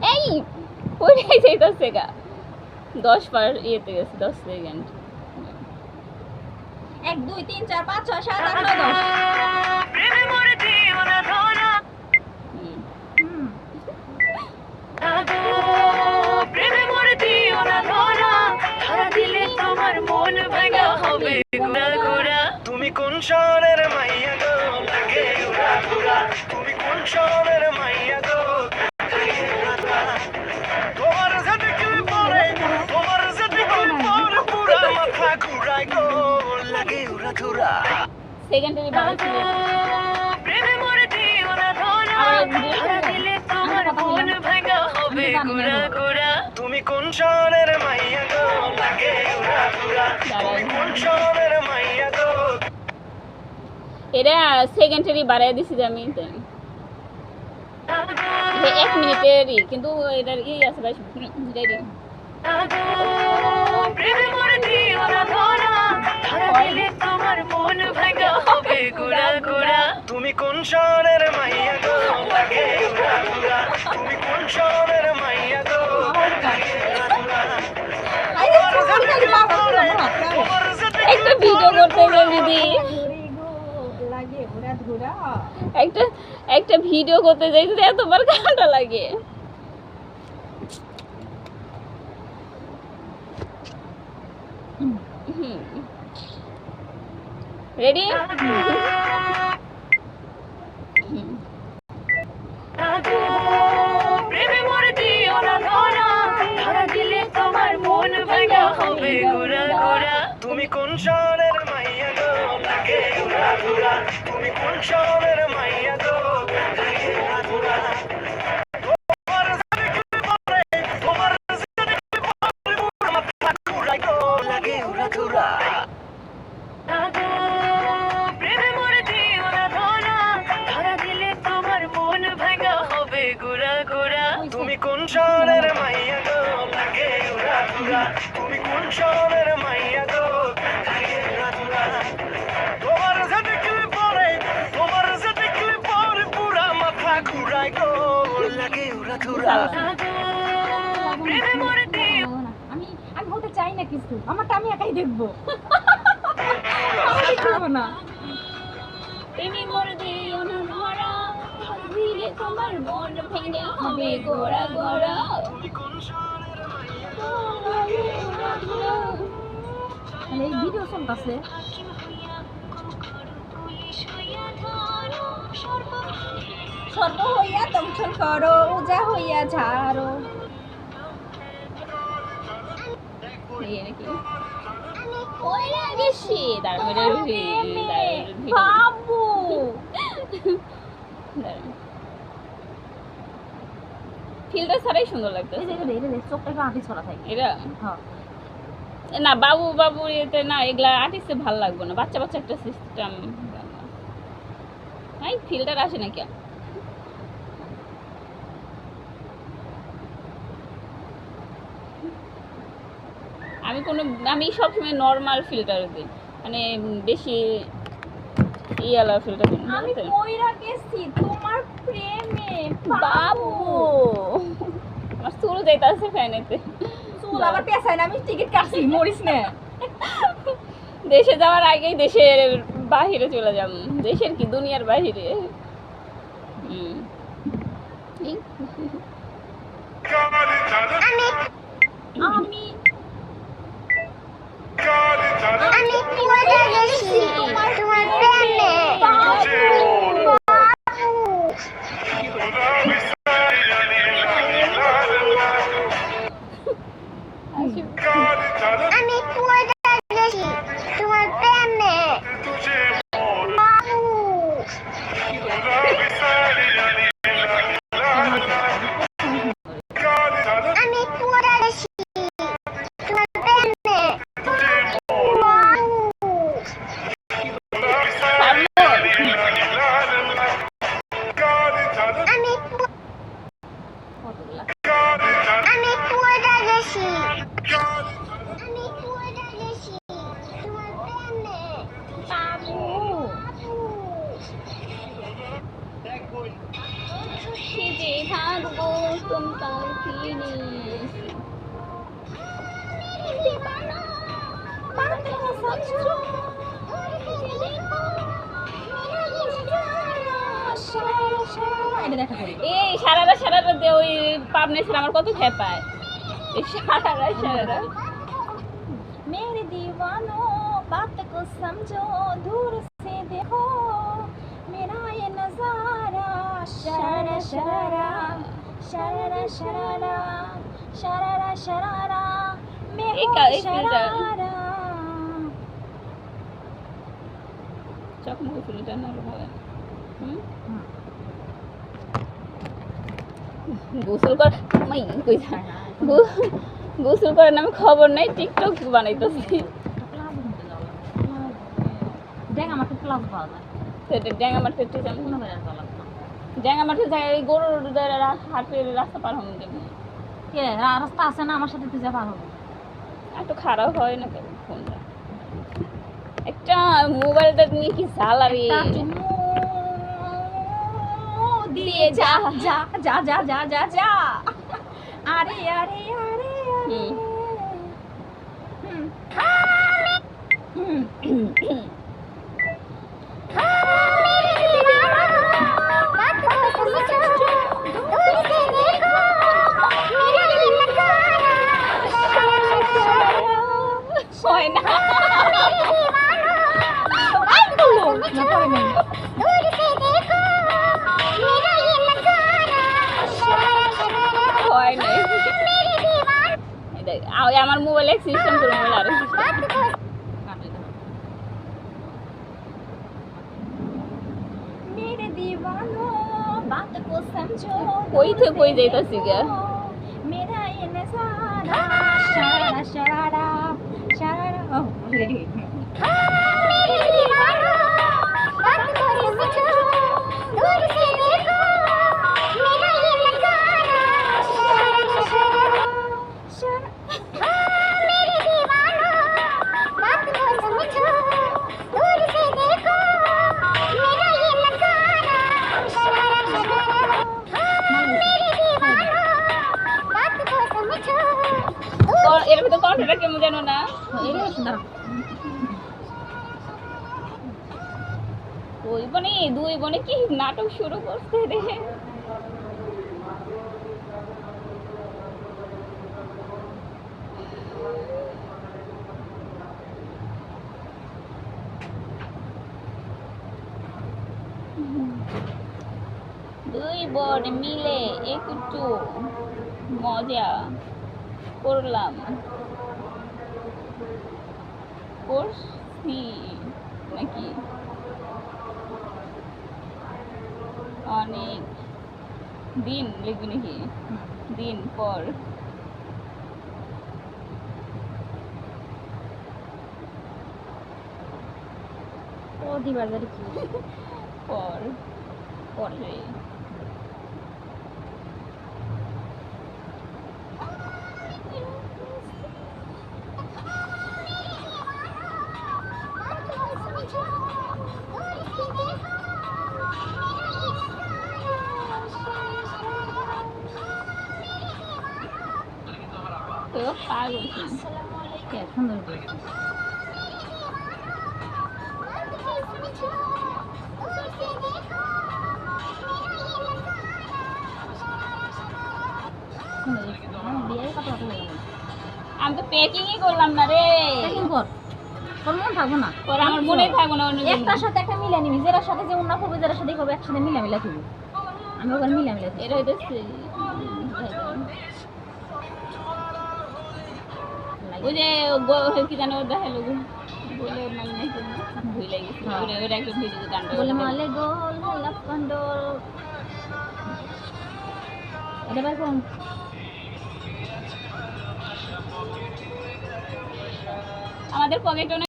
এই ওইটাই যাইতেছে গা 10 পার ইয়েতে গেছে 10 সেকেন্ড 1 2 3 4 5 6 7 8 9 10 প্রেমে মরে দিও না ধরা প্রেমে মরে দিও না ধরা ধরা দিলে তোমার মন ভাঙা হবে গুড়া গুড়া তুমি কোন শহরের মাইয়া গো লাগে উড়া গুড়া তুমি কোন শহরের মাইয়া গো তোমার সাথে কি পরে তোমার সাথে কি পরে পুরা মাথা ঘুরায় গো লাগে উড়া গুড়া সেকেন্ডারি বাড়াইছিল প্রেমে মরে দিও না ধরা ধরা দিলে তোমার মন ভাঙা হবে গুড়া গুড়া তুমি কোন শহরের মাইয়া গো লাগে উড়া গুড়া তুমি কোন শহরের মাইয়া গো এরা সেকেন্ডারি বাড়াই দিছি যে আমি 1 মিনিটেরই কিন্তু এটার আছে ভাই রেডি প্রেমে মরে দিও না ধরা ধরা দিলে তোমার মন ভাঙা হবে গুড়া গুড়া তুমি কোন শহরের মাইয়া গো লাগে উড়া গুড়া তুমি কোন শহরের মাইয়া গো লাগে উড়া গুড়া একটা ভিডিও করতে যাই দিদি লাগে ঘোরা ঘোরা একটা ভিডিও করতে যাই দিদি এতবার কাঁটা লাগে রেডি প্রেমে মরে দিও না ধরা ধরা দিলে তোমার মন ভাঙা হবে গুড়া গুড়া তুমি কোন শহরের মাইয়া গো লাগে উড়া গুড়া তুমি কোন শহরের মাইয়া গো লাগে উড়া গুড়া তোমার সাথে কি পরে তোমার সাথে কি পরে পুরা মাথা ঘুরায় গো লাগে উড়া গুড়া প্রেমে মরে দিও না ধরা ধরা দিলে তোমার মন ভাঙা হবে গুড়া গুড়া তুমি কোন শহরের মাইয়া গো লাগে উড়া গুড়া তুমি কোন শহরের মাইয়া গো লাগে উড়া গুড়া তোমার সাথে কি পরে তোমার সাথে কি পরে পুরা মাথা ঘুরায় গো লাগে উড়া গুড়া প্রেমে মরে দিও আমি হতে চাই না কিছু আমারটা আমি একাই দেখবো আমি দেখবো না প্রেমে মরে দিও না ধরা দিলে তোমার মন ভেঙে হবে গোড়া গোড়া তুমি কোন শহরের মাইয়া মানে এই ভিডিও চলতেছে সর্ব হইয়া দংশন করো উজা হইয়া ঝাড়ো ওইরা গেছি বাবু ফিল্টার ছাড়াই সুন্দর লাগতো এই যে এটা চোখটা একটু আঁটি ছড়া থাকে এরা হ্যাঁ না বাবু বাবু এতে না এগুলা আর্টিস্টে ভালো লাগবে না বাচ্চা বাচ্চা একটা সিস্টেম নাই ফিল্টার আসে না কেন আমি সবসময় নর্মাল ফিল্টার দিই মানে বেশি ইয়ালা ফিল্টার দিই আমি কইরা গেছি তোমার প্রেমে বাবু আমার চুল যাইতাছে ফ্যানেতে চুল আবার পেছায় না আমি টিকিট কাটছি মরিস না দেশে যাওয়ার আগেই দেশের বাহিরে চলে যাব দেশের কি দুনিয়ার বাহিরে আমি তোমার প্রেমে আমি পড়ে গেছি তোমার প্রেমে বাবু সেজে থাকবো তোমার ফিরে এটা দেখা করি এই সারারা দিয়ে ওই পাবনা ছিল আমার কত খেয়ে পায় এই সারারা मेरे दीवानो बात को समझो दूर से देखो मेरा ये नजारा शरारा शरारा शरारा शरारा शरारा शरारा मैं एक हूँ एक मिनट। शरारा চক মুখে চলে যান আর হবে গোসল কর মাই কই যায় গোসল করার নামে খবর নাই টিকটক বানাইতেছি দেখ আমার তো প্লাস পাওয়া যায় সেটা ড্যাঙ্গা মাঠে যাবো কোনো বেড়া চলা ড্যাঙ্গা মাঠে যাই ওই গরুর হাটের রাস্তা পার হন দেবো কে রাস্তা আছে না আমার সাথে তুই যা পার হবে একটু খারাপ হয় না কেন ফোনটা একটা মোবাইলটা নিয়ে কি জ্বালাবে চুমু দিয়ে যা যা যা যা যা যা যা আরে আরে আরে হুম। হয় না হয় নাই আমার মোবাইলে সিস্টেম করে মোবাইল আরো मेरे दीवानो बात को समझो कोई थे कोई जाइताছি গা मेरा ये नजारा शरारा शरारा शरारा ओह रेडी मेरे दीवानो बात को समझो दूर से देखो मेरा ये नजारा शरारा शरारा मेरे दीवानो बात को समझो दूर से देखो मेरा ये नजारा शरारा शरारा मेरे दीवानो बात को समझो এর ভিতর কন্ট্রাক্টটা কেমন জানো না এগুলো সুন্দর দুই বোনে কি নাটক শুরু করছে রে দুই বোন মিলে একটু মজা করলাম করছি নাকি অনেক দিন লিখবি নাকি দিন পর ও দিবার জারি কি পর পরে তো পাগল কে সুন্দর করে বিয়ের কথা বলে আমি তো প্যাকিংই করলাম না রে প্যাকিং কর তোর মন থাকবো না পর আমার মনে থাকবো না অন্য একটার সাথে একটা মিলা নিবি যার সাথে যে অন্য করবে যার সাথে করবে একসাথে মিলা মিলা করবি আমি ওখানে মিলা মিলা এটা হইতেছে ওই যে কি জানো দেখালো বলে ওর নাম নাই ভুলে গেছি ওরা একটা ভিডিও গানটা বলে মালে গোল হলাপ কন্ডল এটা বের করুন আমাদের পকেটে